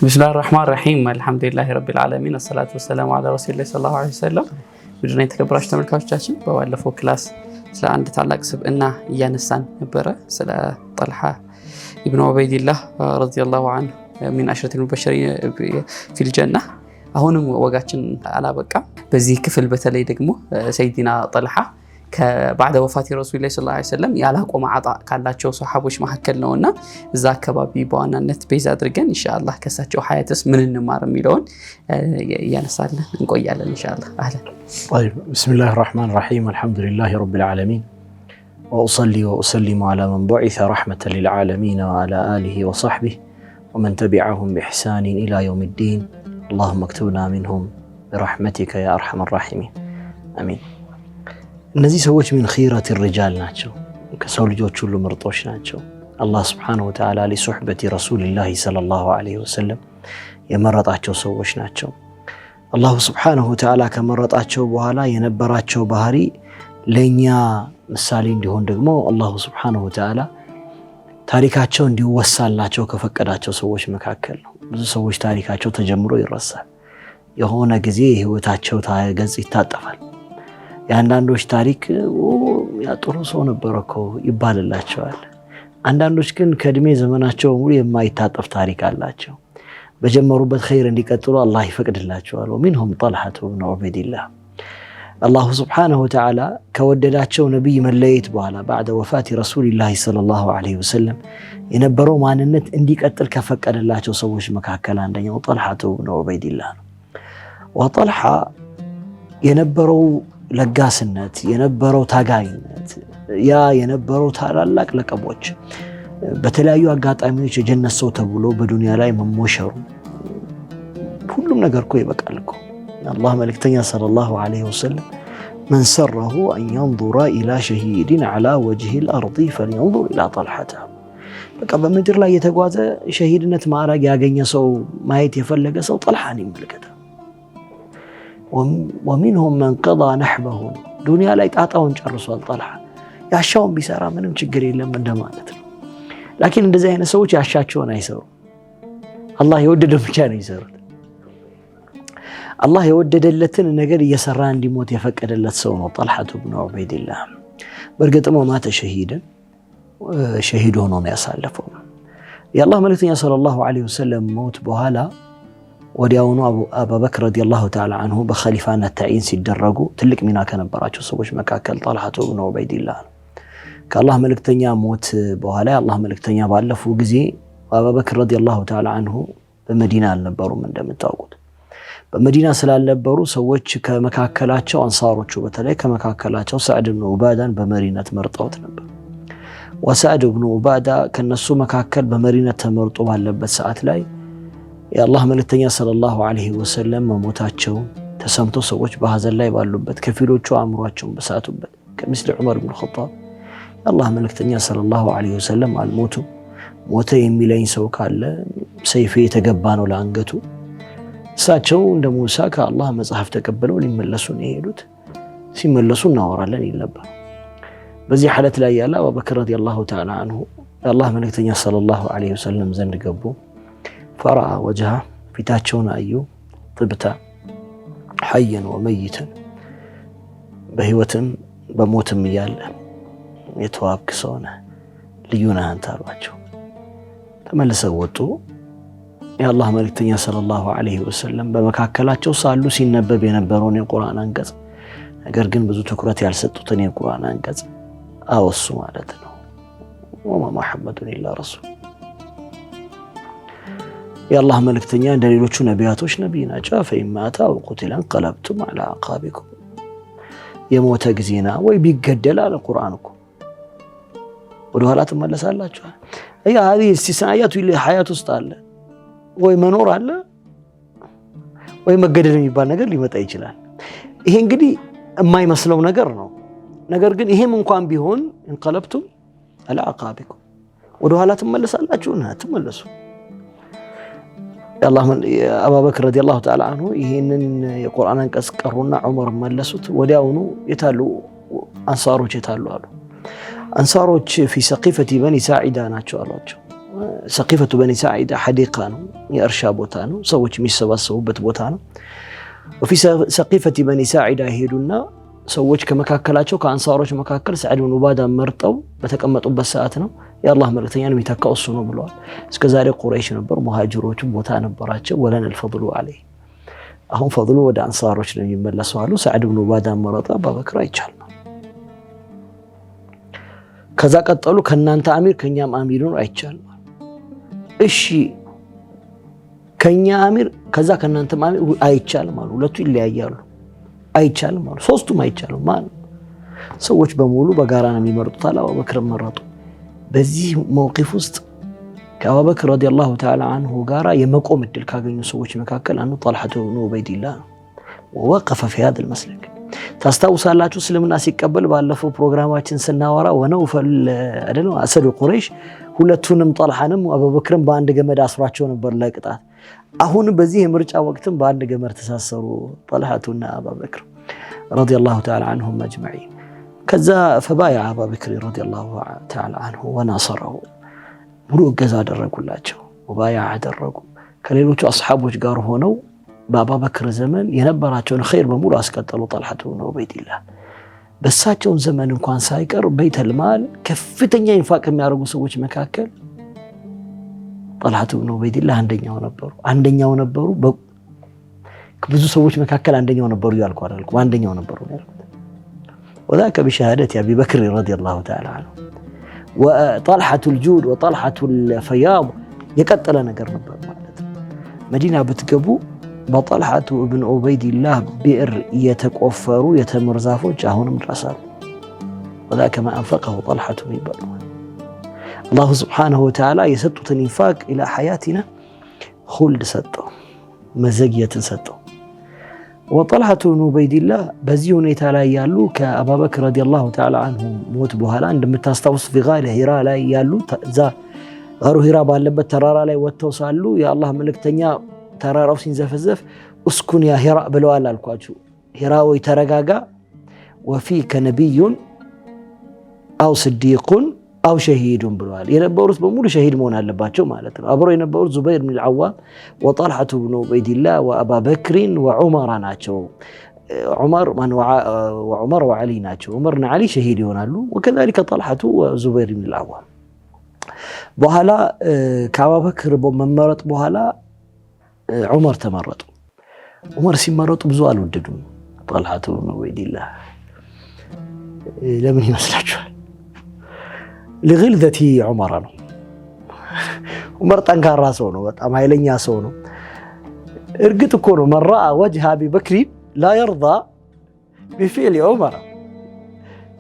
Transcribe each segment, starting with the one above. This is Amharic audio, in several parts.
بسم الله الرحمن الرحيم الحمد لله رب العالمين الصلاة والسلام على رسول الله صلى الله عليه وسلم بدنا የተከበራችሁ ተመልካቾቻችን ባለፈው ክላስ ስለ አንድ ታላቅ ስብዕና እያነሳን ነበር ስለ ጠልሃ ኢብኑ ዑበይዲላህ ረዲየላሁ ዐንሁ من عشرة المبشرين في الجنة አሁንም ወጋችን አላበቃም በዚህ ክፍል በተለይ ደግሞ ሰይዲና ጠልሃ بعد وفاة رسول الله صلى الله عليه وسلم ያላቆመ عطاء ካላቸው ሱሐቦች መካከል ነውና እዛ አካባቢ በዋናነት ቤዝ አድርገን ኢንሻአላህ ከሳቸው ሐያትስ ምን እንማር የሚለውን ያነሳልን እንቆያለን ኢንሻአላህ አህላ طيب بسم الله الرحمن الرحيم الحمد لله رب العالمين واصلي واسلم على من بعث رحمة للعالمين وعلى اله وصحبه ومن تبعهم باحسان الى يوم الدين اللهم اكتبنا منهم برحمتك يا ارحم الراحمين امين እነዚህ ሰዎች من خيرة الرجال ናቸው ከሰው ልጆች ሁሉ ምርጦች ናቸው አላህ Subhanahu Wa Ta'ala لصحبة رسول الله صلى الله عليه وسلم የመረጣቸው ሰዎች ናቸው አላህ Subhanahu Wa Ta'ala ከመረጣቸው በኋላ የነበራቸው ባህሪ ለኛ ምሳሌ እንዲሆን ደግሞ አላህ Subhanahu Wa Ta'ala ታሪካቸው እንዲወሳላቸው ከፈቀዳቸው ሰዎች መካከል ነው ብዙ ሰዎች ታሪካቸው ተጀምሮ ይረሳል የሆነ ጊዜ ህይወታቸው ታገጽ ይታጠፋል ያንዳንዶች ታሪክ ያጥሩ ሰው ነበርኮ ይባልላቸዋል አንዳንዶች ግን ከእድሜ ዘመናቸው ሙሉ የማይታጠፍ ታሪክ አላቸው በጀመሩበት ኸይር እንዲቀጥሉ አላህ ይፈቅድላቸዋል ومنهم طلحة بن عبيد الله الله سبحانه وتعالى ከወደዳቸው ነብይ መለየት በኋላ بعد وفاة رسول الله صلى الله عليه وسلم የነበረው ማንነት እንዲቀጥል ከፈቀደላቸው ሰዎች መካከል አንደኛው طلحة بن عبيد الله وطلحة የነበረው ለጋስነት የነበረው ታጋይነት ያ የነበረው ታላላቅ ለቀቦች በተለያዩ አጋጣሚዎች የጀነት ሰው ተብሎ በዱንያ ላይ መሞሸሩ ሁሉም ነገር እኮ ይበቃል እኮ አላህ መልእክተኛ ሰለላሁ ዐለይሂ ወሰለም من سره أن ينظر إلى شهيد على وجه الأرض فلينظر إلى طلحة በቃ በመድር ላይ የተጓዘ ሸሂድነት ማዕረግ ያገኘ ሰው ማየት የፈለገ ሰው ጠልሃን ይመልከታ ومنهم من قضى نحبه دنيا ላይ ጣጣውን ጨርሷል ጠልሃ ያሻውን ቢሰራ ምንም ችግር የለም እንደማለት ነው لكن እንደዚህ አይነት ሰዎች ያሻቸውን አይሰሩ አላህ የወደደው ብቻ ነው ይሰሩት አላህ የወደደለትን ነገር እየሰራ እንዲሞት የፈቀደለት ሰው ነው طلحة بن عبيد الله በርግጥም ማተ ሸሂድ ሆኖ ነው ያሳለፈው የአላህ መልእክተኛ ሰለላሁ ዐለይሂ ወሰለም ሞት በኋላ ወዲያውኑ አቡበክር ረዲየላሁ ተዓላ አንሁ በኸሊፋነት ተዓይን ሲደረጉ ትልቅ ሚና ከነበራቸው ሰዎች መካከል طلحة بن عبيد الله ከአላህ መልእክተኛ ሞት በኋላ አላህ መልእክተኛ ባለፉ ጊዜ አቡበክር ረዲየላሁ ተዓላ አንሁ በመዲና አልነበሩም እንደምታውቁት በመዲና ስላልነበሩ ሰዎች ከመካከላቸው አንሳሮቹ በተለይ ከመካከላቸው ሰዕድ ብን ዑባዳን በመሪነት መርጠውት ነበር ወሰዕድ ብን ዑባዳ ከነሱ መካከል በመሪነት ተመርጦ ባለበት ሰዓት ላይ የአላህ መልእክተኛ ሰለላሁ ዐለይሂ ወሰለም መሞታቸው ተሰምቶ ሰዎች በሐዘን ላይ ባሉበት ከፊሎቹ አእምሯቸውን በሳቱበት ከምስል ዑመር ብን ኸጣብ የአላህ መልእክተኛ ሰለላሁ ዐለይሂ ወሰለም አልሞቱ ሞተ የሚለኝ ሰው ካለ ሰይፌ የተገባ ነው ለአንገቱ እሳቸው እንደ ሙሳ ከአላህ መጽሐፍ ተቀበለው ሊመለሱ ነው የሄዱት ሲመለሱ እናወራለን ይል ነበር በዚህ ሐለት ላይ ያለ አቡበክር ረዲየላሁ ተዓላ አንሁ የአላህ መልእክተኛ ሰለላሁ ዐለይሂ ወሰለም ዘንድ ገቡ فرأى وجهه ፊታቸውን አዩ طبتا حيا وميتا በህይወትም በሞትም ያለ የተዋብክ ሰውነ ልዩና አንተ አሏቸው ተመለሰው ወጡ የአላህ መልእክተኛ ሰለላሁ ዐለይሂ ወሰለም በመካከላቸው ሳሉ ሲነበብ የነበረውን የቁርአን አንቀጽ ነገር ግን ብዙ ትኩረት ያልሰጡትን የቁርአን አንቀጽ አወሱ ማለት ነው ወማ ሙሐመዱን ኢላ ረሱል የአላህ መልእክተኛ እንደ ሌሎቹ ነቢያቶች ነቢይ ናቸው። ፈኢማታ አው ቁቲለ እንቀለብቱም ዐላ አዕቃቢኩም የሞተ ጊዜና ወይ ቢገደል አለ ቁርአን እኮ ወደ ኋላ ትመለሳላችሁ። هذه استثناءات ሐያት ውስጥ አለ ወይ መኖር አለ ወይ መገደል የሚባል ነገር ሊመጣ ይችላል። ይሄ እንግዲህ የማይመስለው ነገር ነው። ነገር ግን ይሄም እንኳን ቢሆን እንቀለብቱም ዐላ አዕቃቢኩም ወደ ኋላ ትመለሳላችሁና ትመለሱ። አላህ አቡበክር ረዲየላሁ ተዓላ አንሁ ይሄንን የቁርአን አንቀጽ ቀሩና ዑመር መለሱት። ወዲያውኑ የታሉ አንሳሮች የታሉ አሉ። አንሳሮች في سقيفة بني ساعدة ናቸው አሏቸው። سقيفة بني ساعدة ሐዲቃ ነው፣ የእርሻ ቦታ ነው፣ ሰዎች የሚሰባሰቡበት ቦታ ነው። وفي سقيفة بني ساعدة ሄዱና ሰዎች ከመካከላቸው ከአንሳሮች መካከል ሰዒድ ብን ዑባዳ መርጠው በተቀመጡበት ሰዓት ነው የአላህ መልእክተኛን የሚተካው እሱ ነው ብለዋል። እስከዛሬ ቁረይሽ ነበር፣ ሙሃጅሮቹ ቦታ ነበራቸው። ወለን الفضل عليه አሁን ፈضሉ ወደ አንሳሮች ነው የሚመለሰው አሉ። ሰዒድ ብን ዑባዳ መረጠ፣ አቡበክር አይቻልም። ከዛ ቀጠሉ ከናንተ አሚር ከኛም አሚር ነው አይቻልም። እሺ ከኛ አሚር ከዛ ከናንተ አሚር አይቻልም አሉ። ሁለቱ ይለያያሉ። አይቻልም አሉ። ሶስቱም አይቻልም ማለት ሰዎች በሙሉ በጋራ ነው የሚመርጡት። አቡበክር መረጡ። በዚህ መውቂፍ ውስጥ ከአቡበክር ረዲየላሁ ተዓላ አንሁ ጋራ የመቆም እድል ካገኙ ሰዎች መካከል አንዱ ጦልሐቱ ብኑ ዑበይዲላህ ወወቀፈ في هذا المسلك። ታስታውሳላችሁ እስልምና ሲቀበል ባለፈው ፕሮግራማችን ስናወራ ወነውፈል አይደል አሰዱ ቁረይሽ ሁለቱንም ጦልሐንም አቡበክርን በአንድ ገመድ አስሯቸው ነበር ለቅጣት። አሁን በዚህ የምርጫ ወቅትም በአንድ ገመድ ተሳሰሩ ጦልሐቱና አቡበክር ረዲየላሁ ተዓላ አንሁም አጅመዒን። ከዛ ፈባያ አቡበክር ረዲየላሁ ተዓላ አንሁ ወናሰረሁ ሙሉ እገዛ አደረጉላቸው፣ ሙባያ አደረጉ። ከሌሎቹ አስሓቦች ጋር ሆነው በአቡበክር ዘመን የነበራቸውን ኸይር በሙሉ አስቀጠሉ። ጦልሐቱ ብኑ ዑበይዲላህ በሳቸውን ዘመን እንኳን ሳይቀር በይተል ማል ከፍተኛ ኢንፋቅ የሚያደርጉ ሰዎች መካከል ጦልሐቱ ብኑ ዑበይዲላህ አንደኛው ነበሩ። ብዙ ሰዎች መካከል አንደኛው ነበሩ ያልኩ አይደል? አንደኛው ነበሩ ያልኩ። وذاك بشهادة أبي بكر رضي الله تعالى عنه وطلحة الجود وطلحة الفياض يقتل ነገር ነበር ማለት መዲና ብትገቡ በጦልሐቱ ብኑ ዑበይዲላህ ብዕር የተቆፈሩ የተምር ዛፎች አሁንም ድረሳሉ። وذاك ما أنفقه طلحة የሚባል الله سبحانه وتعالى የሰጡትን ኢንፋቅ إلى حياتنا خلد ሰጠው፣ መዘግየትን ሰጠው። ወጦልሐቱ ብኑ ዑበይዲላህ በዚህ ሁኔታ ላይ ያሉ ከአቡበክር ረዲየላሁ ተዓላ አንሁ ሞት በኋላ እንደምታስታውስ في غار ሂራ ላይ ያሉ እዛ ጋሩ ሂራ ባለበት ተራራ ላይ ወጥተው ሳሉ የአላህ መልእክተኛ ተራራው ሲንዘፈዘፍ እስኩን ያ ሂራ ብለዋል አልኳችሁ። ሂራ ወይ ተረጋጋ፣ ወፊከ ነቢዩን አው ስዲቁን አው ሸሂዱን ብለዋል። የነበሩት በሙሉ ሸሂድ መሆን አለባቸው ማለት ነው። አብረው የነበሩት ዙበይር ብን አልዓዋም ወጦልሐቱ ብኑ ዑበይዲላህ ወአቡበክር ወዑመር ናቸው። ዑመር ወዓሊ ናቸው። ዑመርና ዓሊ ሸሂድ ይሆናሉ። ወከዛሊከ ጦልሐቱ ወዙበይር ብን አልዓዋም። በኋላ ከአቡበክር መመረጥ በኋላ ዑመር ተመረጡ። ዑመር ሲመረጡ ብዙ አልወደዱም ጦልሐቱ ብኑ ዑበይዲላህ። ለምን ይመስላችኋል? لغلظة ዑመር ነው። ዑመር ጠንካራ ሰው ነው፣ በጣም ኃይለኛ ሰው ነው። እርግጥ እኮ ነው መን ረአ ወጅሀ አቢበክር ላ የርዳ ቢፊዕሊ ዑመር።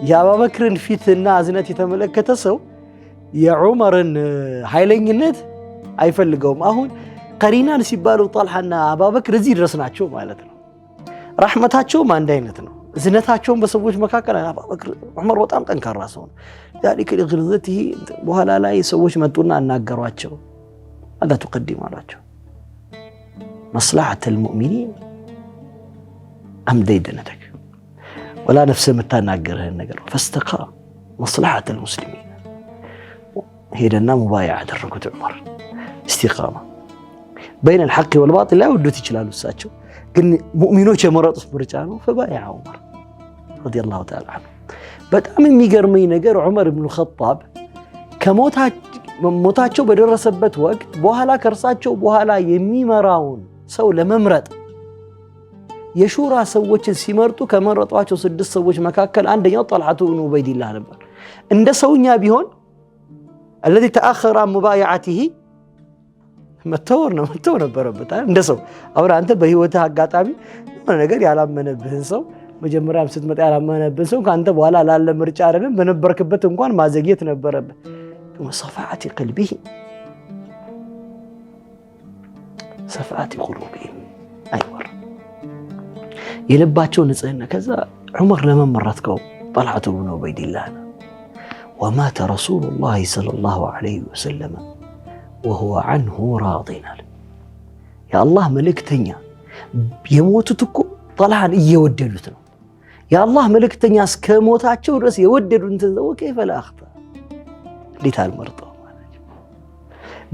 የአቡበክርን ፊትና እዝነት የተመለከተ ሰው የዑመርን ኃይለኝነት አይፈልገውም። አሁን ቀሪናን ሲባሉ ጦልሐና አቡበክር እዚህ ድረስ ናቸው ማለት ነው። ረሕመታቸውም አንድ አይነት ነው። እዝነታቸውን በሰዎች መካከል አቡበክር ዑመር በጣም ጠንካራ ሰው ነው። ذلك لغلظته በኋላ ላይ ሰዎች መጡና አናገሯቸው። هذا تقدم አሏቸው مصلحة المؤمنين أم ديدنتك ولا نفس የምታናገርህን ነገር فاستقى مصلحة المسلمين ሄደና ሙባይዓ አደረጉት ዑመር። استقامة بين الحق والباطل لا يودት ይችላሉ እሳቸው ግን ሙእሚኖች የመረጡት ምርጫ ነው። فبايع عمر رضي الله تعالى عنه። በጣም የሚገርመኝ ነገር ዑመር ኢብኑ ኸጣብ ከሞታቸው በደረሰበት ወቅት በኋላ ከርሳቸው በኋላ የሚመራውን ሰው ለመምረጥ የሹራ ሰዎችን ሲመርጡ ከመረጧቸው 6 ሰዎች መካከል አንደኛው ጦልሐቱ ብኑ ዑበይዲላህ ነበር። እንደ ሰውኛ ቢሆን الذي تأخر عن مبايعته መተው ነበረበት እንደ ሰው አሁን አንተ በህይወትህ አጋጣሚ የሆነ ነገር ያላመነብህን ሰው መጀመሪያም ስትመጣ ያላመነብህን ሰው ካንተ በኋላ ላለ ምርጫ አይደለም በነበርክበት እንኳን ማዘግየት ነበረበት وصفعة قلبه صفعة قلوبهم አይወር የልባቸው ንጽህና ከዛ ዑመር ለምን መረጥከው طلحة بن عبيد الله ومات رسول الله صلى الله عليه وسلم وهو عنه راض يا الله ملكتنيا يموتوا እኮ طلحን እየወደዱት ነው يا الله ملكتنيا እስከ ሞታቸው ድረስ የወደዱን ተዘው كيف لا اخطا ليت المرضى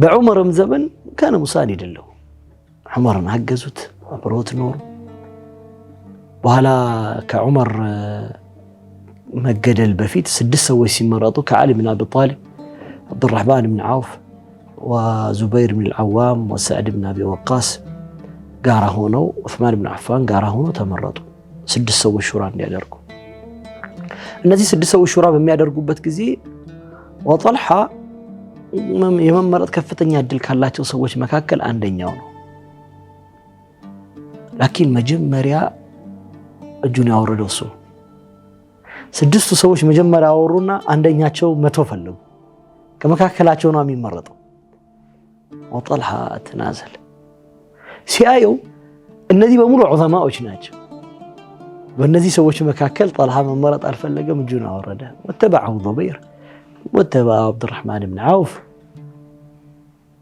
بعمرም ዘመን كان مساند له عمرን አገዙት አብሮት ኖሩ በኋላ ከዑመር መገደል በፊት 6 ሰዎች ሲመረጡ ከዓሊ ብን አቢ ጣሊብ عبد الرحمن بن عوف وزبير بن العوام وسعد بن أبي وقاص ጋራ ሆነው ዑስማን ብን አፋን ጋራ ሆነው ተመረጡ 6 ሰዎች ሹራ እንዲያደርጉ እነዚህ 6 ሰዎች ሹራ በሚያደርጉበት ጊዜ ወጠልሃ የመመረጥ ከፍተኛ እድል ካላቸው ሰዎች መካከል አንደኛው ነው ላኪን መጀመሪያ እጁን ያወረደው እሱ 6 ሰዎች መጀመሪያ አወሩና አንደኛቸው መቶ ፈለጉ ከመካከላቸው ነው የሚመረጠው ወጠልሃ ተናዘለ ሲያየው እነዚህ በሙሉ ዑለማዎች ናቸው በእነዚህ ሰዎች መካከል ጠልሃ መመረጥ አልፈለገም እጁን አወረደ ወተበዐው ዙበይር واتبع عبد الرحمن بن عوف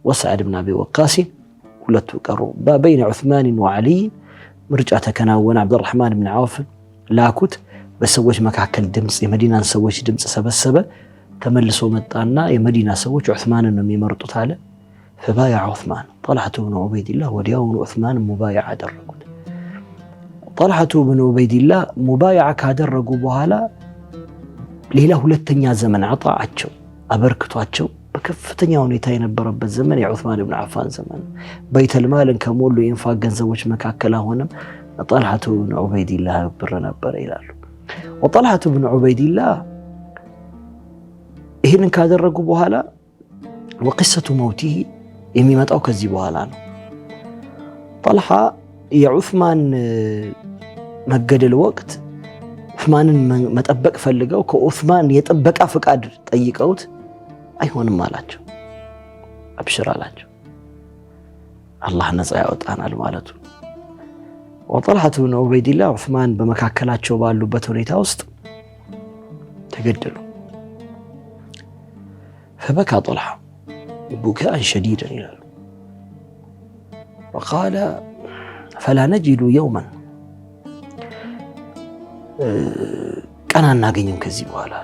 وسعد بن أبي وقاص ሁለቱ ቀሩ بين عثمان وعلي ምርጫ ተከናወነ عبد الرحمن بن عوف ላኩት በሰዎች መካከል ድምጽ የመዲናን ሰዎች ድምጽ ሰበሰበ ተመልሶ መጣና የመዲና ሰዎች ዑስማንን ነው የሚመርጡት አለ فبايع عثمان طلحة بن عبيد الله ወዲያውኑ ዑስማን ሙባይዓ አደረጉት طلحة بن عبيد الله ሙባይዓ ካደረጉ በኋላ ሌላ ሁለተኛ ዘመን አጣዓቸው አበርክቷቸው በከፍተኛ ሁኔታ የነበረበት ዘመን የዑስማን ኢብኑ አፋን ዘመን በይተል ማልን ከሞሉ የኢንፋቅ ገንዘቦች መካከል አሁንም طلحة بن عبيد الله ብር ነበር ይላሉ وطلحة بن عبيد الله ይሄንን ካደረጉ በኋላ وقصة موته የሚመጣው ከዚህ በኋላ ነው طلحة የዑስማን መገደል ወቅት ዑስማንን መጠበቅ ፈልገው ከዑስማን የጥበቃ ፍቃድ ጠይቀውት አይሆንም አላቸው አብሽር አላቸው አላህ ነፃ ያወጣናል ማለቱ وطلحة بن عبيد الله عثمان በመካከላቸው ባሉበት ሁኔታ ውስጥ ተገደሉ فبكى طلحة بكاء شديدا إلى وقال فلا نجد يوما كان ناقين كذي ولا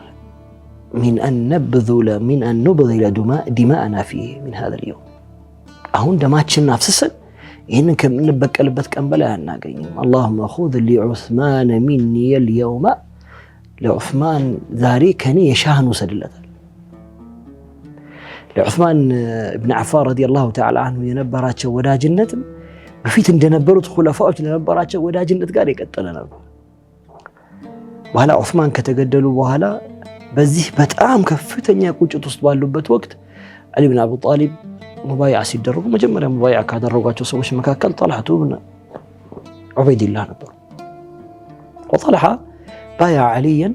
من أن نبذل دماءنا فيه من هذا اليوم أهون دماتشن نفسسن إنك نبك قلبت كم بلا ناقين اللهم خذ لعثمان مني اليوم لعثمان ذاريكني يشاهن وسدلته لعثمان بن عفان رضي الله تعالى عنه ينبراتشو ወዳጅነት በፊት እንደነበሩት ኹለፋዎች ለነበራቸው ወዳጅነት ጋር የቀጠለ ነው በኋላ ዑስማን ከተገደሉ በኋላ በዚህ በጣም ከፍተኛ ቁጭት ውስጥ ባሉበት ወቅት አሊ ብን አቢ ጣሊብ ሙባይዓ ሲደረጉ መጀመሪያ ሙባይዓ ካደረጓቸው ሰዎች መካከል طلحة بن عبيد الله ነበር وطلحة بايع عليا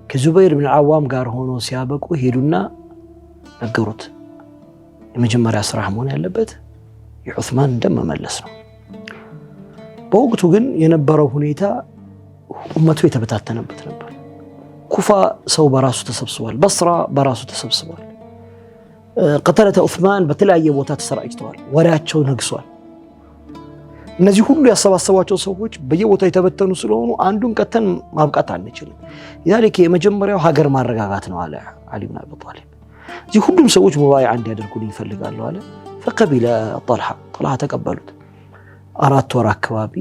ከዙበይር ብን አዋም ጋር ሆኖ ሲያበቁ ሄዱና ነገሩት የመጀመሪያ ስራ መሆን ያለበት የዑስማን ደም መመለስ ነው በወቅቱ ግን የነበረው ሁኔታ ኡመቱ የተበታተነበት ነበር ኩፋ ሰው በራሱ ተሰብስቧል በስራ በራሱ ተሰብስቧል ቀተለተ ዑስማን በተለያየ ቦታ ተሰራጭተዋል ወሬያቸው ነግሷል እነዚህ ሁሉ ያሰባሰቧቸው ሰዎች በየቦታው የተበተኑ ስለሆኑ አንዱን ቀተን ማብቃት አንችልም ያለከ የመጀመሪያው ሀገር ማረጋጋት ነው አለ አሊ ብን አቢ ጣሊብ እዚህ ሁሉም ሰዎች ሙባይዓ እንዲያደርጉልኝ ይፈልጋሉ አለ فقبل طلحة ተቀበሉት 4 ወር አካባቢ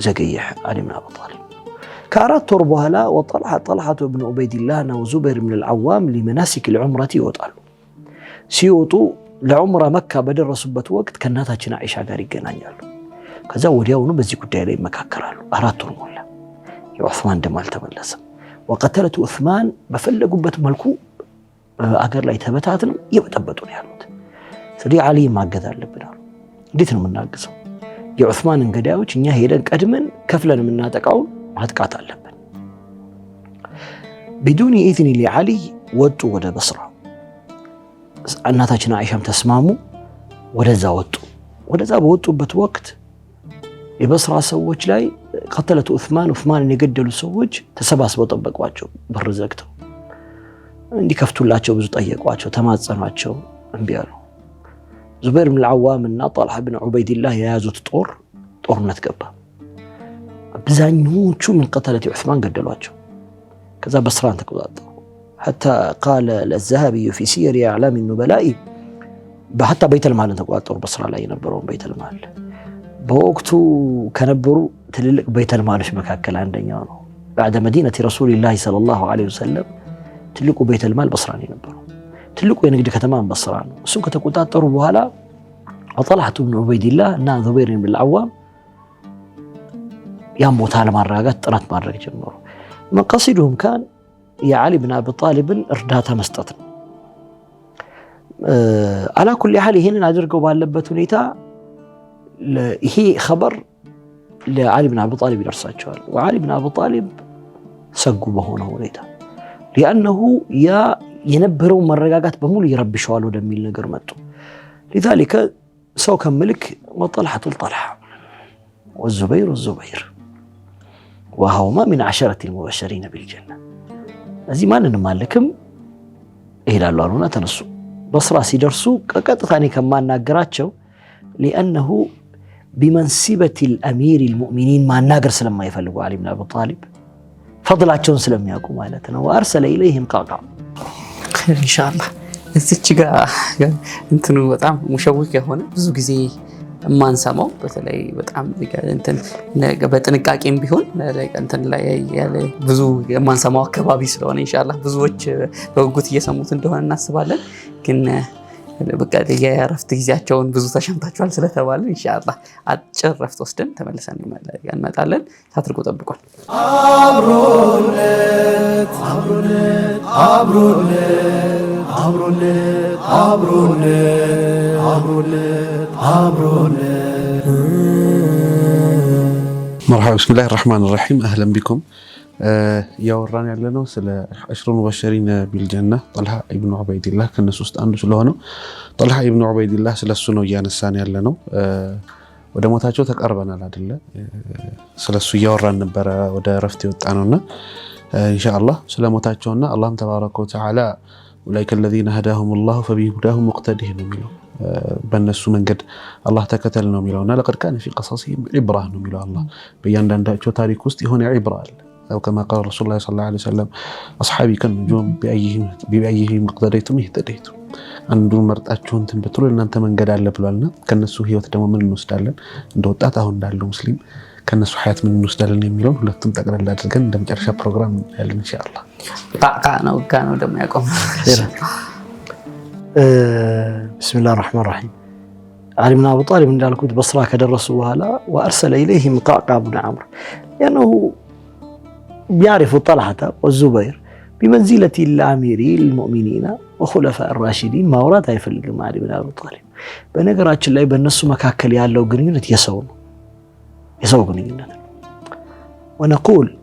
ዘገየ አሊ ብን አቢ ጣሊብ ከ4 ወር በኋላ وطلحة بن عبيد الله وزبير بن العوام لمناسك العمرة ይወጣሉ ሲወጡ ለዑምራ መካ በደረሱበት ወቅት ከናታችን አይሻ ጋር ይገናኛሉ ከዛ ወዲያውኑ በዚህ ጉዳይ ላይ መካከራሉ 4 ወር ሞላ የዑስማን ደም አልተመለሰም وقتلت عثمان በፈለጉበት መልኩ አገር ላይ ተበታትነው እየበጠበጡ ነው ያሉት። ስለዚህ አሊ ማገዝ አለብን አሉ። እንዴት ነው የምናግዘው? የዑስማንን ገዳዮች እኛ ሄደን ቀድመን ከፍለን የምናጠቃውን ማጥቃት አለብን። ቢዱኒ ኢዝኒ ሊዓሊ ወጡ ወደ በስራ። እናታችን አይሻም ተስማሙ፣ ወደዛ ወጡ። ወደዛ በወጡበት ወቅት የበስራ ሰዎች ላይ ቀተለቱ ዑስማንን የገደሉ ሰዎች ተሰባስበው ጠበቋቸው። በር ዘግተው እንዲከፍቱላቸው ብዙ ጠየቋቸው፣ ተማጸኗቸው፣ እምቢ አሉ። ዙበይር ብን አልዓዋም እና ጣልሃ ብን ዑበይድላህ የያዙት ጦርነት ገባ። አብዛኞቹ ምን ቀተለት ዑስማን ገደሏቸው። ከዛ በስራን ተቆጣጠሩ። حتى قال الذهبي في سير أعلام النبلاء حتى بيت المال ተቆጣጠሩ። በስራ ላይ የነበረውን بيت المال በወቅቱ ከነበሩ ትልልቅ بيت المالሽ መካከል አንደኛው ነው። بعد مدينة رسول الله صلى الله عليه وسلم ትልቁ بيت المال በስራ ነው የነበረው። ትልቁ የንግድ ከተማን በስራ ነው። እሱን ከተቆጣጠሩ በኋላ طلحة بن عبيد الله እና ዙበይር ብን አልዓዋም ያን ቦታ ለማረጋጋት ጥረት ማድረግ ጀመሩ። መቀሲዱም ካን የዓሊ ብን አቢ ጣሊብን እርዳታ መስጠት ነው። አላ ኩሊ ሐል ይሄንን አድርገው ባለበት ሁኔታ ይሄ ኸበር ለዓሊ ብን አቢ ጣሊብ ይደርሳቸዋል። ወዓሊ ብን አቢ ጣሊብ ሰጉ በሆነ ሁኔታ ሊአነሁ ያ የነበረው መረጋጋት በሙሉ ይረብሸዋል ወደሚል ነገር መጡ። لذلك ሰው ከምልክ ወጠልሐቱ ጠልሐ ወዙበይር ወሃውማ ሚን ዐሸረቲ ልሙበሸሪነ ቢልጀና እዚህ ማንንም አልክም ይሄዳሉ አሉና ተነሱ። በስራ ሲደርሱ ቀጥታ እኔ ከማናገራቸው ሊአነሁ ቢመንሲበት ልአሚር ልሙእሚኒን ማናገር ስለማይፈልጉ ዓሊ ብን አቢ ጣሊብ ፈضላቸውን ስለሚያውቁ ማለት ነው። ወአርሰለ ኢለይህም ቃቃ ኢንሻአላህ እዚች ጋር እንትኑ በጣም ሙሸውቅ የሆነ ብዙ ጊዜ የማንሰማው በተለይ በጣም እንትን በጥንቃቄም ቢሆን እንትን ላይ ያለ ብዙ የማንሰማው አካባቢ ስለሆነ ኢንሻአላህ ብዙዎች በጉጉት እየሰሙት እንደሆነ እናስባለን። ግን በቃ የእረፍት ጊዜያቸውን ብዙ ተሸምታችኋል ስለተባለ ኢንሻአላህ አጭር እረፍት ወስደን ተመልሰን እንመጣለን። ታትርቁ ጠብቁን። مرحبا بسم الله الرحمن الرحيم أهلا بكم. ያወራን ያለነው ስለ አሽሩ ሙበሸሪን ቢልጀና ጣልሃ ኢብኑ ዑበይድላህ ከነሱ ውስጥ አንዱ ስለሆነው ጣልሃ ኢብኑ ዑበይድላህ ስለሱ ነው እያነሳን ያለነው። ወደ ሞታቸው ተቃርበናል አይደለ? ስለሱ እያወራን ነበረ ወደ እረፍት የወጣነውና ኢንሻአላህ ስለ ሞታቸውና አላህም ተባረከ ወተዓላ ኡላኢከ الذين هداهم الله فبهداهم مقتدih ነው የሚለው በእነሱ መንገድ አላህ ተከተል ነው የሚለውና لقد كان في قصصهم عبرة ነው የሚለው አላህ በእያንዳንዳቸው ታሪክ ውስጥ የሆነ عبرة አለ። أو كما قال رسول الله صلى الله عليه وسلم أصحابي كالنجوم بأيهم اقتديتم اهتديتم አንዱን መርጣችሁ እንትን ብትሉ እናንተ መንገድ አለ ብሏልና ከነሱ ህይወት ደግሞ ምን እንወስዳለን እንደ ወጣት አሁን እንዳለው ሙስሊም ከነሱ ሐያት ምን እንወስዳለን የሚለው ሁለቱም ጠቅለል አድርገን እንደመጨረሻ ፕሮግራም ያለን ኢንሻአላህ። ቃቃ ነው ደግሞ ያቆም ቢስሚላሂር ረህማኒር ረሂም ዓሊ ብን አቢ ጣሊብ እንዳልኩት በስራ ከደረሱ በኋላ ወአርሰለ ኢለይሂም ቃቃ ብን ዐምር ያነሁ يعرف طلحة والزبير بمنزلة الأمير المؤمنين وخلفاء الراشدين ما ورات يفلق مع علي بن أبي طالب بنقرأت الله بالنص مكاكل يالله قرينة يسوون قرينة ونقول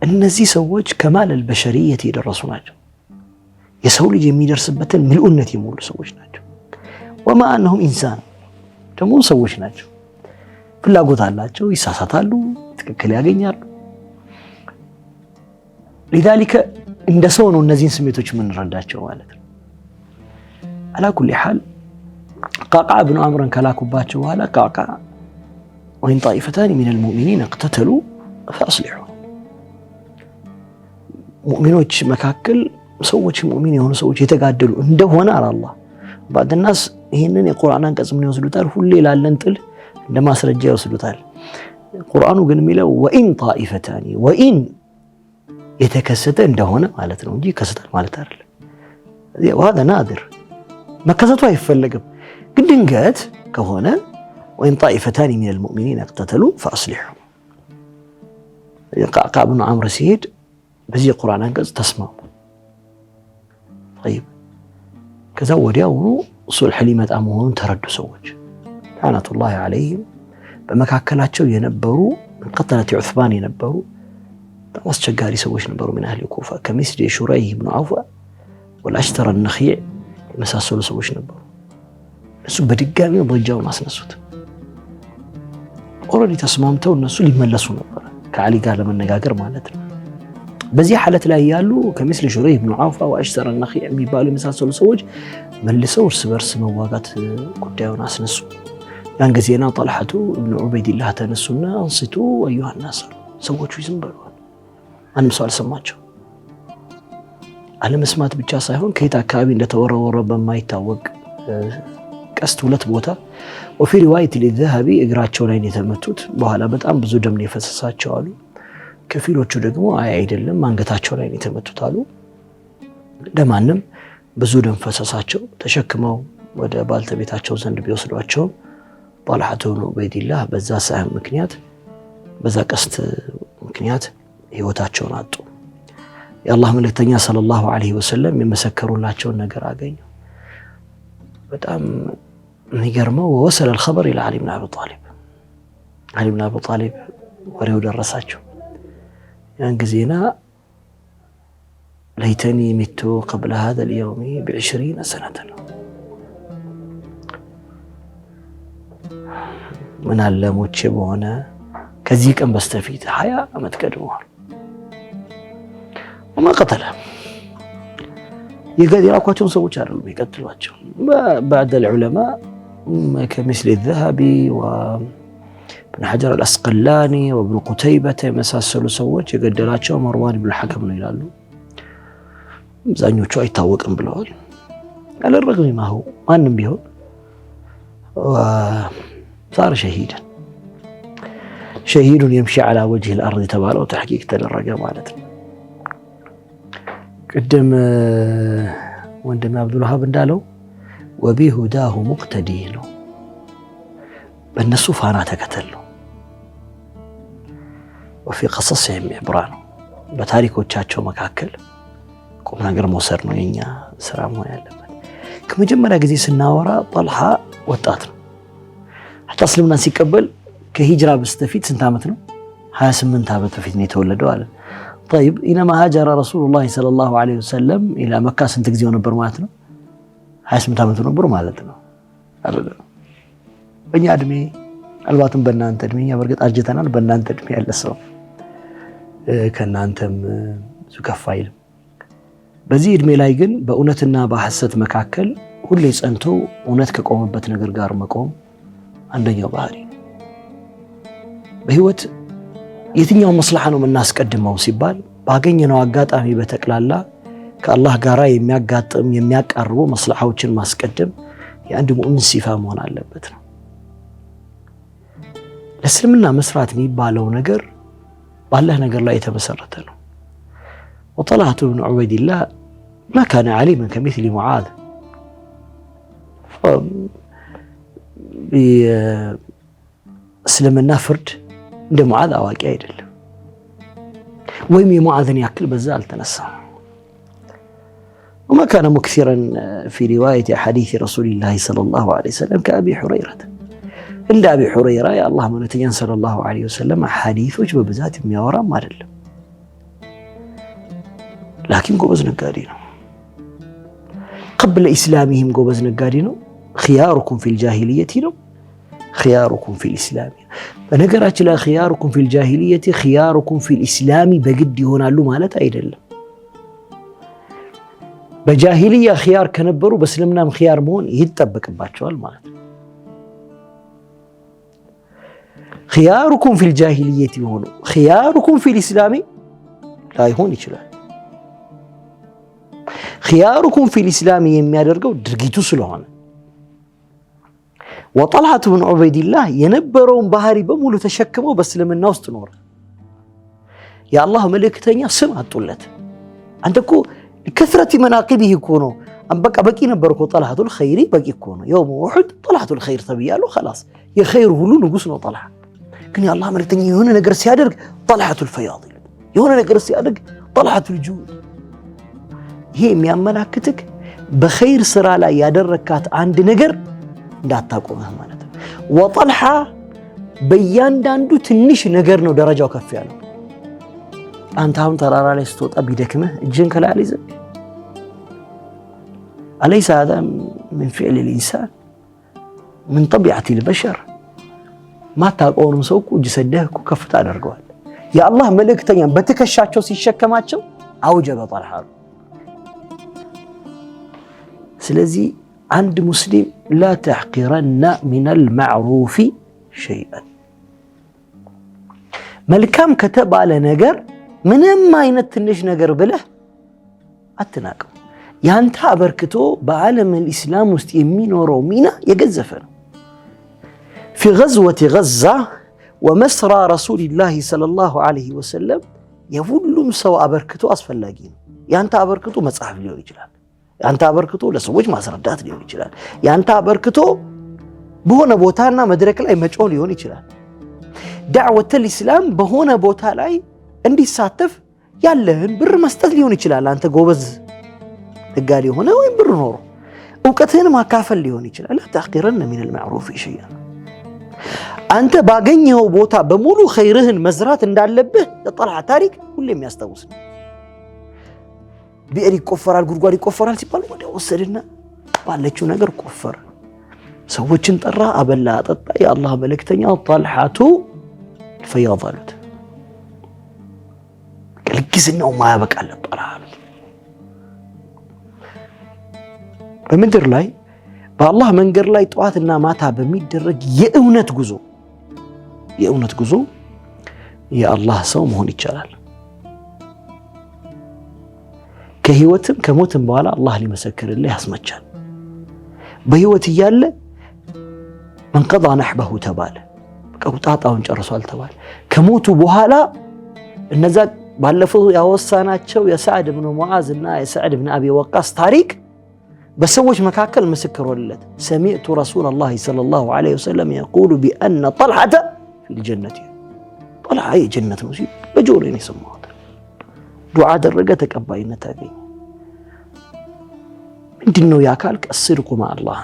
أن زي سوج كمال البشرية إلى الرسول يسول جميل رسبة ملؤنة يمول سوج ناجو وما أنهم إنسان تمول سوج ناجو في الله قد الله يساسات له تككل ياقين يالله لذلك عند سون النزين سميتوش من رداتشو مالت على كل حال قعقع بن عمرو كلاكو باتشو على قعقع وإن طائفتان من المؤمنين اقتتلوا فأصلحوا مؤمنوش مكاكل سووش مؤمنين هون سووش يتقادلوا عنده هنا على الله بعد الناس هنا القرآن انقسم من يوصلوا هو الليل على الانتل عندما سرجع يوصلوا القرآن قال ميلا وإن طائفتان وإن የተከሰተ እንደሆነ ማለት ነው እንጂ ከሰተ ማለት አይደለም። وهذا نادر መከሰቱ አይፈልግም ግን ድንገት ከሆነ وإن طائفتان من المؤمنين اقتتلوا فأصلحوا يقع بن عمرو ሲሄድ በዚህ ቁርአን አንቀጽ ተስማሙ طيب ከዛ ወዲያውኑ ሱልህ ሊመጣ መሆኑን ተረዱ ሰዎች ላዕነቱላሂ ዐለይሂም። በመካከላቸው የነበሩ ቀተለት ዑስማን የነበሩ በጣም አስቸጋሪ ሰዎች ነበሩ። ምን አህሊ ኩፋ ከሚስል ሹረይህ ኢብኑ ዐውፍ ወልአሽተር ነኺዕ የመሳሰሉ ሰዎች ነበሩ። እሱ በድጋሚ ضጃውን አስነሱት። ኦልሬዲ ተስማምተው እነሱ ሊመለሱ ነበር ከዓሊ ጋር ለመነጋገር ማለት ነው። በዚህ ሐለት ላይ ያሉ ከሚስል ሹረይህ ኢብኑ ዐውፍ ወአሽተር ነኺዕ የሚባሉ የመሳሰሉ ሰዎች መልሰው እርስ በርስ መዋጋት ጉዳዩን አስነሱ። ያን ጊዜና ጠልሐቱ ኢብኑ ዑበይድላህ ተነሱና አንስቱ አዩሃ ናስ ሰዎቹ ዝም በሉ። ማንም ሰው አልሰማቸው። አለመስማት ብቻ ሳይሆን ከየት አካባቢ እንደተወረወረ በማይታወቅ ቀስት ሁለት ቦታ ወፊ ሪዋየት ለዘሃቢ እግራቸው ላይ የተመቱት በኋላ በጣም ብዙ ደም የፈሰሳቸው አሉ። ከፊሎቹ ደግሞ አይደለም አንገታቸው ላይ የተመቱት አሉ። ለማንም ብዙ ደም ፈሰሳቸው። ተሸክመው ወደ ባልተቤታቸው ዘንድ ቢወስዷቸው ጠልሐቱ ኢብኑ ዑበይድላህ በዛ ሳህም ምክንያት በዛ ቀስት ምክንያት ህይወታቸውን አጡ። የአላህ መልእክተኛ ሰለላሁ ዐለይሂ ወሰለም የመሰከሩላቸውን ነገር አገኙ። በጣም የሚገርመው ወሰለ الخبر الى علي بن ابي طالب علي بن ابي طالب ወሬው ደረሳቸው። ያን ጊዜና ليتني مت قبل هذا اليوم ب20 سنة من علموች በሆነ ከዚህ ቀን በስተፊት 20 ዓመት ቀድመዋል። وما قتله የገደላኳቸውን ሰዎች አይደሉም የቀተሏቸው። بعد العلماء كمثل الذهبي وابن حجر الأسقلاني وابن قتيبة የመሳሰሉ ሰዎች የገደላቸው መርዋን ኢብኑ الحكم ነው ይላሉ። አብዛኞቹ አይታወቅም ብለዋል። አለረግም ማሁ ማንም ቢሆን صار شهيدا شهيد يمشي على وجه الأرض ተባለው ተሕቂቅ ተደረገ ማለት ነው። ቅድም ወንድም አብዱልዋሃብ እንዳለው ወቢሁዳሁ ሙቅተዲ ነው። በእነሱ ፋና ተከተል ነው። ወፊ ቀሰስህም ዕብራ ነው። በታሪኮቻቸው መካከል ቁም ነገር መውሰድ ነው የኛ ስራ መሆን ያለበት። ከመጀመሪያ ጊዜ ስናወራ ጠልሃ ወጣት ነው። ሐታ እስልምናን ሲቀበል ከሂጅራ በስተፊት ስንት ዓመት ነው? 28 ዓመት በፊት ነው የተወለደው አለ። طيب إنما هاجر رسول الله صلى الله عليه وسلم إلى مكة ስንት ጊዜው ነበር ማለት ነው? 28 ዓመቱ ነበር ማለት ነው አይደለም? በእኛ እድሜ አልባትም በእናንተ እድሜ በርግጥ አርጅተናል። በእናንተ እድሜ ያለ ሰው ከእናንተም ብዙ ከፍ አይልም። በዚህ እድሜ ላይ ግን በእውነትና በሐሰት መካከል ሁሌ ጸንቶ እውነት ከቆመበት ነገር ጋር መቆም አንደኛው ባህሪ። በህይወት የትኛው መስላህ ነው የምናስቀድመው ሲባል ባገኘነው አጋጣሚ በተቅላላ ከአላህ ጋር የሚያጋጥም የሚያቃርቡ መስላሃዎችን ማስቀደም የአንድ ሙእሚን ሲፋ መሆን አለበት ነው። ለእስልምና መስራት የሚባለው ነገር ባላህ ነገር ላይ የተመሰረተ ነው። وطلحة بن عبيد الله ما كان عليما كمثل معاذ بسلمنا فرد እንደ ሙዓዝ አዋቂ አይደለም ወይም የሙዓዝን ያክል በዛ አልተነሳም። وما كان مكثرا في رواية حديث رسول الله صلى الله عليه وسلم كأبي حريرة عند أبي حريرة يا الله ملتين صلى الله عليه وسلم حديثوች በብዛት የሚያወራም አይደለም። لكن ጎበዝ ነጋዴ ነው። قبل إسلامهم ጎበዝ ነጋዴ ነው። خياركم في الجاهلية ነው خياركم في الإسلام በነገራችን ላይ خياركم في الجاهلية خياركم في الإسلام በግድ ይሆናሉ ማለት አይደለም። በጃሂልያ خيار ከነበሩ በእስልምናም خيار መሆን ይጠበቅባቸዋል ማለት ነው። خياركم في الجاهلية ሆኖ خياركم في الإسلام ላይሆን ይችላል። خياركم في الإسلام የሚያደርገው ድርጊቱ ስለሆነ وطلحة بن عبيد الله የነበረውን ባህሪ በሙሉ ተሸክመው በእስልምና ውስጥ ኖረ። የአላህ መልእክተኛ ስም አጡለት። አንተ እኮ ከثرة مناقبه እኮ ነው በቃ በቂ ነበር እኮ طلحة الخير በቂ እኮ ነው። يوم أحد طلحة الخير ተብያለሁ خلاص የኸይር ሁሉ ንጉስ ነው طلحة። ግን የአላህ መልእክተኛ የሆነ ነገር ሲያደርግ طلحة الفياض የሆነ ነገር ሲያደርግ طلحة الجود ይሄ የሚያመላክትክ በኸይር ስራ ላይ ያደረካት አንድ ነገር እንዳታቆመህ ማለት ነው። ወጠልሓ በእያንዳንዱ ትንሽ ነገር ነው ደረጃው ከፍ ያለው። አንተ አሁን ተራራ ላይ ስትወጣ ቢደክምህ እጅህን ከላይ አልይዘህ أليس هذا من فعل الإنسان من طبيعة البشر ما تقول مسوق وجسده كفت على الرجال يا الله ملك تيان بتك الشاشو سيشك ماتشو أوجب طلحة سلزي عند مسلم لا تحقرن من المعروف شيئا ملكام كتب على نجر من ما ينتنش نجر بله أتناكم ያንተ አበርክቶ በዓለም الإسلام ውስጥ የሚኖረው ሚና የገዘፈ ነው። في غزوة غزة ومسرى رسول الله صلى الله عليه وسلم የሁሉም ሰው አበርክቶ አስፈላጊ ነው። ያንተ አበርክቶ መጽሐፍ ሊሆን ይችላል። ያንተ አበርክቶ ለሰዎች ማስረዳት ሊሆን ይችላል። ያንተ አበርክቶ በሆነ ቦታና መድረክ ላይ መጮህ ሊሆን ይችላል። ዳዕወተ الإسلام በሆነ ቦታ ላይ እንዲሳተፍ ያለህን ብር መስጠት ሊሆን ይችላል። አንተ ጎበዝ ነጋዴ ሆነ ወይም ብር ኖሮ እውቀትህን ማካፈል ሊሆን ይችላል። لا تحقرن من المعروف شيئا አንተ ባገኘው ቦታ በሙሉ ኸይርህን መዝራት እንዳለብህ የጠልሃ ታሪክ ሁሌም ያስታውስ ነው። ቢዕር ይቆፈራል፣ ጉድጓድ ይቆፈራል ሲባል ወደ ወሰድና ባለችው ነገር ቆፈረ። ሰዎችን ጠራ፣ አበላ፣ አጠጣ። የአላህ መልእክተኛ ጠልሃቱ ፈያድ አሉት። ለግዝናው ማያበቃል ጠልሃ በምድር ላይ በአላህ መንገድ ላይ ጧትና ማታ በሚደረግ የእውነት ጉዞ የአላህ ሰው መሆን ይቻላል። ከህይወትም ከሞትም በኋላ አላህ ሊመሰክርልህ ያስመቻል። በህይወት እያለ من قضى نحبه ተባለ፣ ጣጣውን ጨርሷል ተባለ። ከሞቱ በኋላ እነዛ ባለፈው ያወሳናቸው የሰዕድ ኢብኑ ሙዓዝ እና የሰዕድ ኢብኑ አቢ ወቃስ ታሪክ በሰዎች መካከል ምስክር ወለለት። سمعت رسول الله صلى الله عليه وسلم يقول بأن طلحة في الجنة طلحة هي جنة نصيب بجورين يسموها دعاء درجة تقبلنا تاجي من دينه ياكلك الصدق مع الله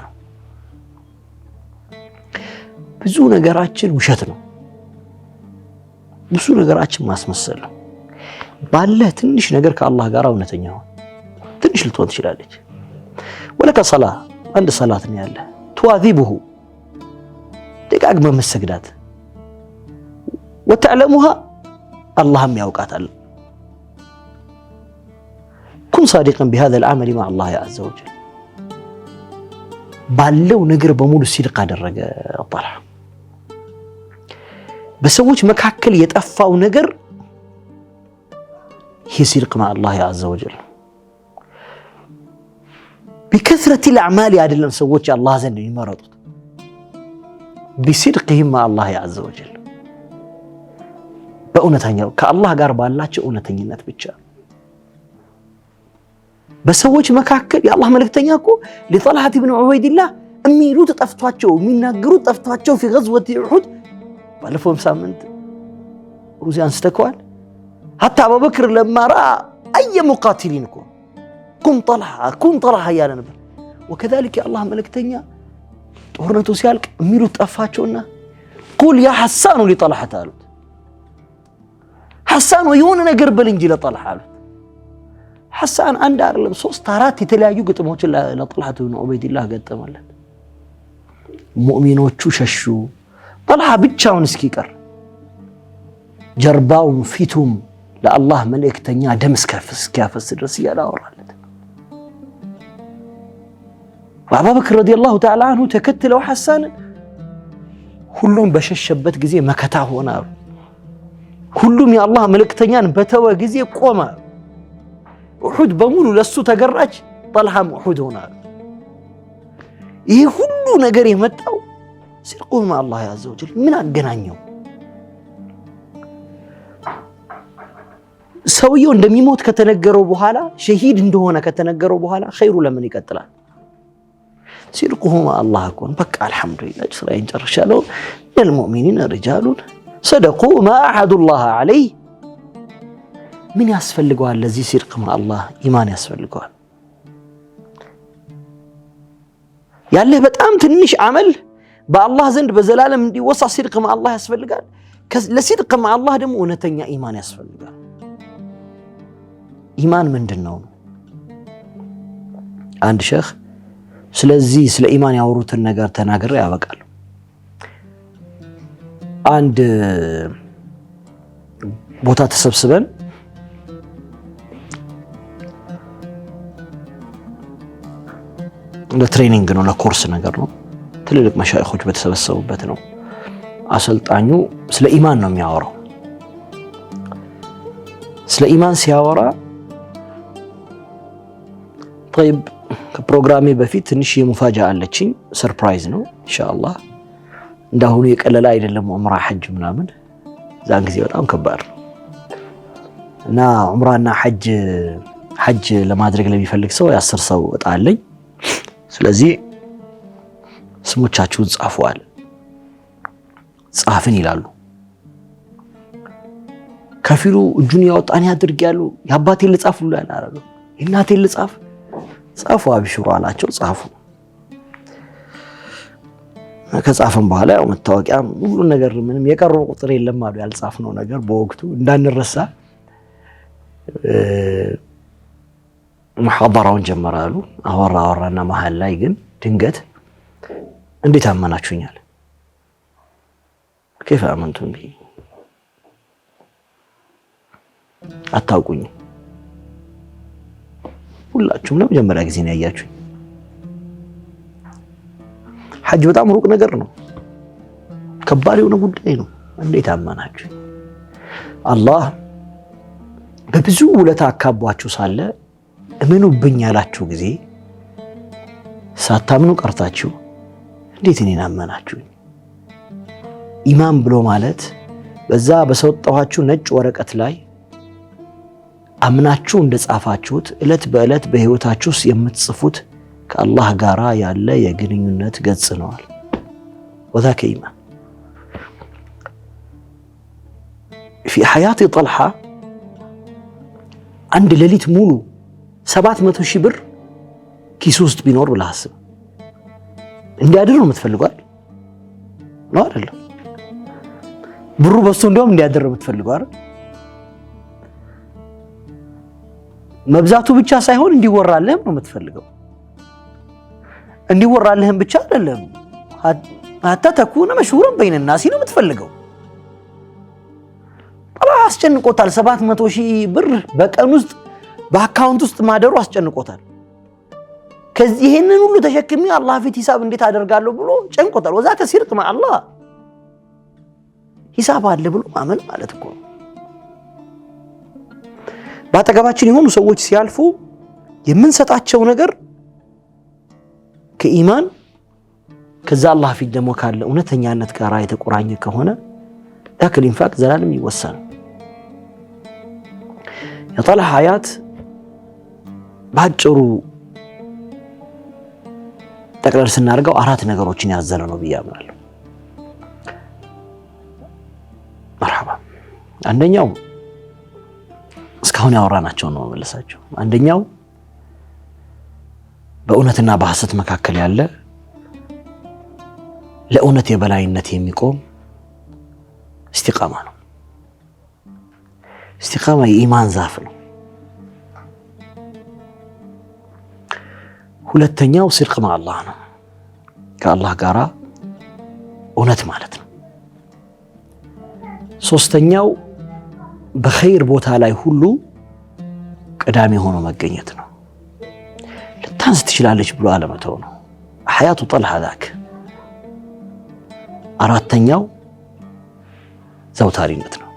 ብዙ ነገራችን ውሸት ነው። ብዙ ነገራችን ማስመሰል ነው። ባለ ትንሽ ነገር ከአላህ ጋር እውነተኛ ሆነ ትንሽ ልትሆን ትችላለች። ولك صلاة عند صلاة نيالله تواذبه دقاق ما مسجدات وتعلمها اللهم يوقات الله كن صادقا بهذا العمل مع الله عز وجل بالله ونقر بمول السيرقة درجة طلع بسويش مكاكل يتأفى ونقر هي سيرق مع الله عز وجل بكثرة الأعمال يعدلن سوتش الله زين يمرض بصدقهم مع الله عز وجل بأونتانيو كالله قارب الله أونتانينات بيتشا بسوتش مكاكل يا الله ملك تانياكو لطلحة بن عبيد الله أميرو تطفتواتشو من ناقرو تطفتواتشو في غزوة أحد بالفهم سامنت روزيان ستكوال حتى أبو بكر لما رأى أي مقاتلينكم كن طلحة يا نبي وكذلك يا الله ملك تانيا ጦርነቱ ሲያልቅ የሚሉት ጠፋቸውና ቁል ያ ሐሳኑ ሊጠልሐ አሉት። ሐሳኑ የሆነ ነገር በል እንጂ ለጠልሐ አሉት። ሐሳን አንድ አይደለም 3-4 የተለያዩ ግጥሞችን ለጠልሐ ብን ዑበይድላህ ገጠመለት። ሙእሚኖቹ ሸሹ። ጠልሐ ብቻውን እስኪቀር ጀርባውም ፊቱም ለአላህ መልእክተኛ ደም እስኪያፈስ ድረስ ያላወራለት። አቡ በክር ረዲየላሁ ተዓላ አንሁ ተከትለው ሐሳን ሁሉም በሸሸበት ጊዜ መከታ ሆነ። ሁሉም የአላህ መልእክተኛን በተወ ጊዜ ቆመ። ኡሁድ በሙሉ ለሱ ተገራች፣ ጠልሐም ኡሁድ ሆነ። ይህ ሁሉ ነገር የመጣው ሲርቁሁ መዐ አላህ ዐዘ ወጀል ምን አገናኘው? ሰውየው እንደሚሞት ከተነገረው በኋላ ሸሂድ እንደሆነ ከተነገረው በኋላ ኸይሩ ለምን ይቀጥላል? ሲርቁሁ መዐ አላህ እኮ በቃ አልሐምዱሊላህ ስራዬን ጨርሻለሁ። ለልሙእሚኒነ ሪጃሉን ሰደቁ ማ አሐዱላህ ዐለይህ። ምን ያስፈልገዋል ለዚህ ሲርቅ መዐ አላህ? ኢማን ያስፈልገዋል። ያለህ በጣም ትንሽ አመል በአላህ ዘንድ በዘላለም እንዲወሳ ሲድቅ مع الله ያስፈልጋል። ለሲድቅ مع الله ደግሞ እውነተኛ ኢማን ያስፈልጋል። ኢማን ምንድነው? አንድ ሼኽ ስለዚህ ስለ ኢማን ያወሩትን ነገር ተናግሬ ያበቃል። አንድ ቦታ ተሰብስበን ለትሬኒንግ ነው ለኮርስ ነገር ነው ትልልቅ መሻይኾች በተሰበሰቡበት ነው። አሰልጣኙ ስለ ኢማን ነው የሚያወራው። ስለ ኢማን ሲያወራ طيب ከፕሮግራሜ በፊት ትንሽ የሙፋጃ አለችኝ ሰርፕራይዝ ነው ኢንሻአላህ። እንዳሁኑ የቀለለ አይደለም ዑምራ ሐጅ ምናምን ዛን ጊዜ በጣም ከባድ ነው እና ዑምራና ሐጅ ለማድረግ ለሚፈልግ ሰው የ10 ሰው እጣ አለኝ። ስለዚህ ስሞቻችሁን ጻፉዋል። ጻፍን ይላሉ። ከፊሉ እጁን ያወጣን ያድርጋሉ። የአባቴን ልጻፍ ሁሉ ያላረሉ እናቴን ልጻፍ ጻፉ አብሽሩ አላቸው። ጻፉ። ከጻፈን በኋላ ያው መታወቂያ ሁሉ ነገር ምንም የቀረው ቁጥር የለም አሉ። ያልጻፍነው ነገር በወቅቱ እንዳንረሳ ሙሐደራውን ጀመራሉ። አወራና መሃል ላይ ግን ድንገት እንዴት አመናችሁኛል? كيف آمنتم بي? አታውቁኝ። ሁላችሁም ለመጀመሪያ ጊዜ ነው ያያችሁኝ። ሐጅ በጣም ሩቅ ነገር ነው። ከባድ የሆነ ጉዳይ ነው። እንዴት አመናችሁ? አላህ በብዙ ውለታ አካቧችሁ ሳለ እመኑብኝ ያላችሁ ጊዜ ሳታምኑ ቀርታችሁ እንዴት እኔን አመናችሁ? ኢማን ብሎ ማለት በዛ በሰጠኋችሁ ነጭ ወረቀት ላይ አምናችሁ እንደጻፋችሁት እለት በእለት በህይወታችሁ ውስጥ የምትጽፉት ከአላህ ጋራ ያለ የግንኙነት ገጽ ነዋል። وذاك إيمان. في حياة طلحة عند ليلة مولو 700 ሺህ ብር ኪስ ውስጥ ቢኖር ብለህ አስብ። እንዲያድር ነው የምትፈልገው አይደል? ነው አይደለም? ብሩ በሱ እንደውም እንዲያድር ነው የምትፈልገው አይደል? መብዛቱ ብቻ ሳይሆን እንዲወራልህም ነው የምትፈልገው። እንዲወራልህም ብቻ አይደለም حتى تكون مشهورا بين الناس ነው የምትፈልገው። አላህ አስጨንቆታል። 700 ሺህ ብር በቀን ውስጥ በአካውንት ውስጥ ማደሩ አስጨንቆታል። ከዚህ ይሄንን ሁሉ ተሸክሜ አላህ ፊት ሂሳብ እንዴት አደርጋለሁ ብሎ ጨንቆታል። ወዛከ ሲርቅ مع الله ሂሳብ አለ ብሎ ማመን ማለት እኮ ነው። ባጠገባችን የሆኑ ሰዎች ሲያልፉ የምንሰጣቸው ነገር ከኢማን ከዛ አላህ ፊት ደግሞ ካለ እውነተኛነት ጋር የተቆራኘ ከሆነ ذاك الانفاق ዘላለም ይወሰን። የጠልሃ ሀያት ባጭሩ ጠቅለል ስናርገው 4 ነገሮችን ያዘለ ነው ብዬ አምናለሁ። መርሐባ። አንደኛው እስካሁን ያወራናቸው ነው መለሳቸው። አንደኛው በእውነትና በሐሰት መካከል ያለ ለእውነት የበላይነት የሚቆም እስቲቃማ ነው። እስቲቃማ የኢማን ዛፍ ነው። ሁለተኛው ሲድቅ مع الله ነው። ከአላህ ጋራ እውነት ማለት ነው። ሶስተኛው በኸይር ቦታ ላይ ሁሉ ቀዳሚ ሆኖ መገኘት ነው። ልታንስ ትችላለች ብሎ አለመተው ነው። ሐያቱ ጠልሃ ذاك። አራተኛው ዘውታሪነት ነው።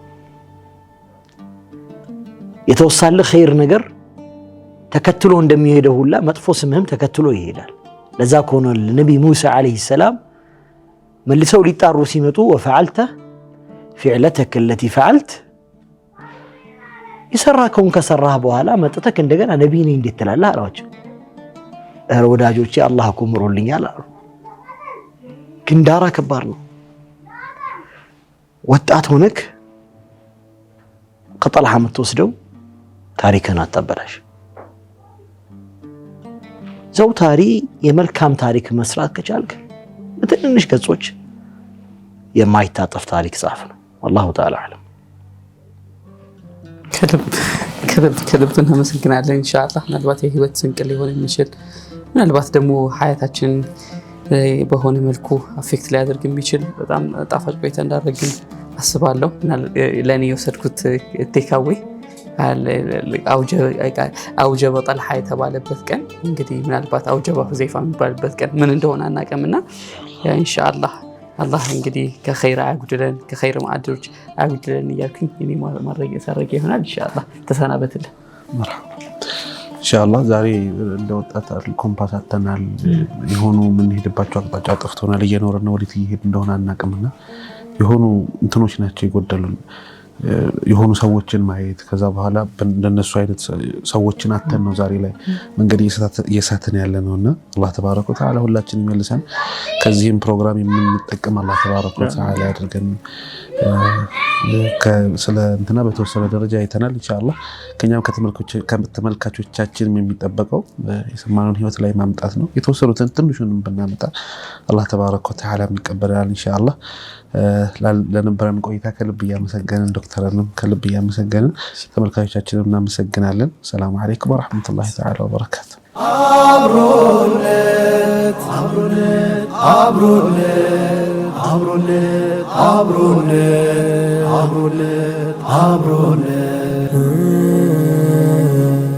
የተወሳለ ኸይር ነገር ተከትሎ እንደሚሄደው ሁላ መጥፎ ስምህም ተከትሎ ይሄዳል። ለዛ ከሆነ ነብይ ሙሳ አለይሂ ሰላም መልሰው ሊጣሩ ሲመጡ ወፈዓልተ ፊዕለተከ التي فعلت ይሰራከውን ከሰራህ በኋላ መጥተክ እንደገና ነብይ ነኝ እንዴት ትላለህ አላቸው። ወዳጆቼ አላህ እኮ ምሮልኛል አሉ። ግን ዳራ ከባድ ነው። ወጣት ሆነክ ከጠልሃ የምትወስደው ታሪክን አታበላሽ። ዘውታሪ የመልካም ታሪክ መስራት ከቻልክ በትንንሽ ገጾች የማይታጠፍ ታሪክ ጻፍ ነው። والله تعالى اعلم። ከልብ እናመሰግናለን። ኢንሻአላህ ምናልባት የህይወት ስንቅ ሊሆን የሚችል ምናልባት ደግሞ ሀያታችን በሆነ መልኩ አፌክት ሊያደርግ የሚችል በጣም ጣፋጭ ቆይታ እንዳደረግን አስባለሁ። ለኔ የወሰድኩት ቴካዌ አውጀበ ጠልሃ የተባለበት ቀን እንግዲህ ምናልባት አውጀበ ሁዘይፋ የሚባልበት ቀን ምን እንደሆነ አናውቅምና ኢንሻአላህ አላህ እንግዲህ ከኸይር አያጉድለን ከኸይር ማዕዶች አያጉድለን እያልኩኝ እኔ ማድረግ ያሰረገ ይሆናል። ኢንሻአላህ ተሰናበትልን። መርሐባ ኢንሻአላህ ዛሬ እንደወጣት ኮምፓስ አተናል የሆኑ ምን ሄድባቸው አቅጣጫ ጠፍቶናል። እየኖረን ነው ወዴት እየሄድ እንደሆነ አናውቅምና የሆኑ እንትኖች ናቸው የጎደሉን የሆኑ ሰዎችን ማየት ከዛ በኋላ እንደነሱ አይነት ሰዎችን አተን ነው ዛሬ ላይ መንገድ እየሳተን ያለ ነውና አላህ ተባረከ ወተዓላ ሁላችንም ይመልሰን። ከዚህም ፕሮግራም የምንጠቀም አላህ ተባረከ ወተዓላ ያድርገን። ስለ እንትና በተወሰነ ደረጃ አይተናል። ኢንሻአላህ ከኛም ከተመልካቾቻችንም የሚጠበቀው የሰማነውን ህይወት ላይ ማምጣት ነው። የተወሰኑትን ትንሹንም ብናመጣ አላህ ተባረከ ወተዓላ የሚቀበላል ኢንሻአላህ። ለነበረን ቆይታ ከልብ እያመሰገንን ዶክተርንም ከልብ እያመሰገንን ተመልካቾቻችንን እናመሰግናለን። ሰላም አለይኩም ወራህመቱላሂ ተዓላ ወበረካቱ። አብሮነት አብሮነት አብሮነት አብሮነት አብሮነት አብሮነት